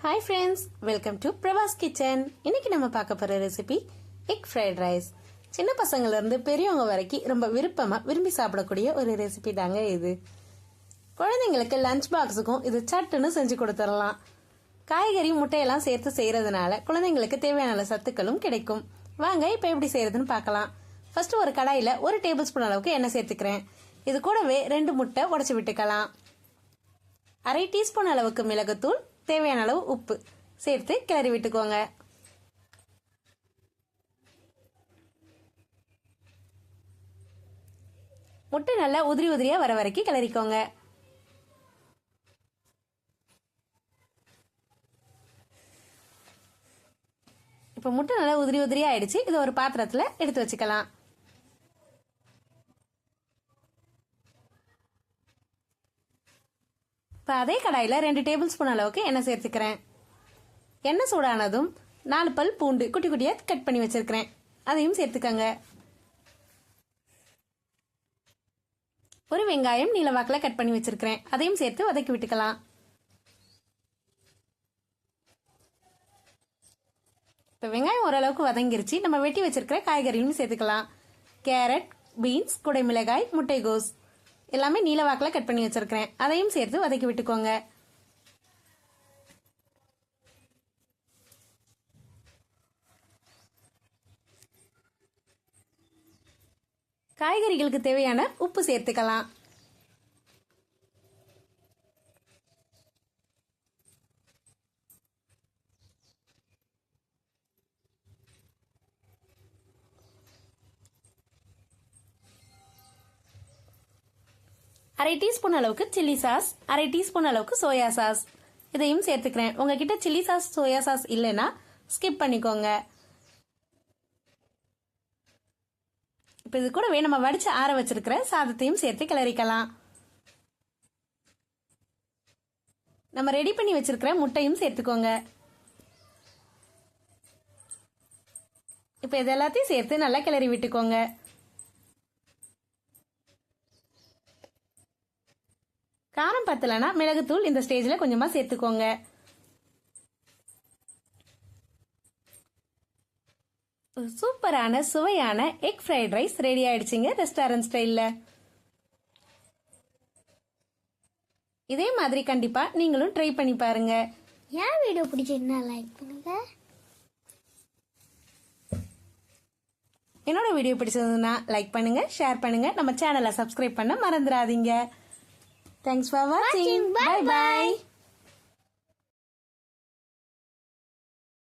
Hi friends, welcome to Pravas Kitchen. இன்னைக்கு நம்ம பார்க்க போற ரெசிபி எக் ஃப்ரைட் ரைஸ். சின்ன பசங்கள்ல இருந்து பெரியவங்க வரைக்கும் ரொம்ப விரும்பி சாப்பிடக்கூடிய ஒரு ரெசிபி தாங்க இது. குழந்தைங்களுக்கு லஞ்ச் பாக்ஸுக்கும் இது சட்டுன்னு செஞ்சு கொடுத்துடலாம். காய்கறி முட்டையெல்லாம் சேர்த்து செய்யறதுனால குழந்தைங்களுக்கு தேவையான சத்துக்களும் கிடைக்கும். வாங்க இப்ப எப்படி செய்யறதுன்னு பார்க்கலாம். ஃபர்ஸ்ட் ஒரு கடாயில 1 டேபிள் ஸ்பூன் அளவுக்கு எண்ணெய் சேர்த்துக்கிறேன். இது கூடவே 2 முட்டை உடைச்சு விட்டுக்கலாம். 1/2 டீஸ்பூன் அளவுக்கு மிளகுத்தூள், தேவையான அளவு உப்பு சேர்த்து கிளறி விட்டுக்கோங்க. முட்டை நல்லா உதிரியா வர வரைக்கும் கிளறிக்கோங்க. இப்ப முட்டை நல்லா உதிரியா ஆயிடுச்சு. இது ஒரு பாத்திரத்துல எடுத்து வச்சுக்கலாம். இப்போ அதே கடாயில் 2 டேபிள் ஸ்பூன் அளவுக்கு எண்ணெய் சேர்த்துக்கிறேன். எண்ணெய் சூடானதும் 4 பல் பூண்டு குட்டி குட்டியாக கட் பண்ணி வச்சிருக்கிறேன், அதையும் சேர்த்துக்கங்க. ஒரு வெங்காயம் நீலவாக்கில் கட் பண்ணி வச்சிருக்கிறேன், அதையும் சேர்த்து வதக்கி விட்டுக்கலாம். இப்போ வெங்காயம் ஓரளவுக்கு வதங்கிருச்சு. நம்ம வெட்டி வச்சிருக்கிற காய்கறியும் சேர்த்துக்கலாம். கேரட், பீன்ஸ், குடைமிளகாய், முட்டைகோஸ் எல்லாமே நீலவாக்கில் கட் பண்ணி வச்சிருக்கிறேன், அதையும் சேர்த்து வதக்கி விட்டுக்கோங்க. காய்கறிகளுக்கு தேவையான உப்பு சேர்த்துக்கலாம். அரை டீஸ்பூன் அளவுக்கு சில்லி சாஸ், 1/2 டீஸ்பூன் அளவுக்கு சோயா சாஸ் இதையும் சேர்த்துக்கிறேன். உங்ககிட்ட சில்லி சாஸ் சோயா சாஸ் இல்லைன்னா ஸ்கிப் பண்ணிக்கோங்க. இப்போ இது கூடவே நம்ம வடிச்சு ஆற வச்சிருக்கிற சாதத்தையும் சேர்த்து கிளறிக்கலாம். நம்ம ரெடி பண்ணி வச்சிருக்கிற முட்டையும் சேர்த்துக்கோங்க. இப்போ இது எல்லாத்தையும் சேர்த்து நல்லா கிளறி விட்டுக்கோங்க. காரம் பத்தலைன்னா மிளகுத்தூள் இந்த ஸ்டேஜில் கொஞ்சமாக சேர்த்துக்கோங்க. சூப்பரான சுவையான எக் ஃப்ரைட் ரைஸ் ரெடி ஆயிடுச்சுங்க ரெஸ்டாரண்ட் ஸ்டைலில். இதே மாதிரி கண்டிப்பா நீங்களும் ட்ரை பண்ணி பாருங்க. என் வீடியோ பிடிச்சிருந்தா லைக் பண்ணுங்க. என்னோட வீடியோ பிடிச்சதுன்னா லைக் பண்ணுங்க, ஷேர் பண்ணுங்க, நம்ம சேனலை சப்ஸ்கிரைப் பண்ண மறந்துடாதீங்க. Thanks for watching. Bye bye.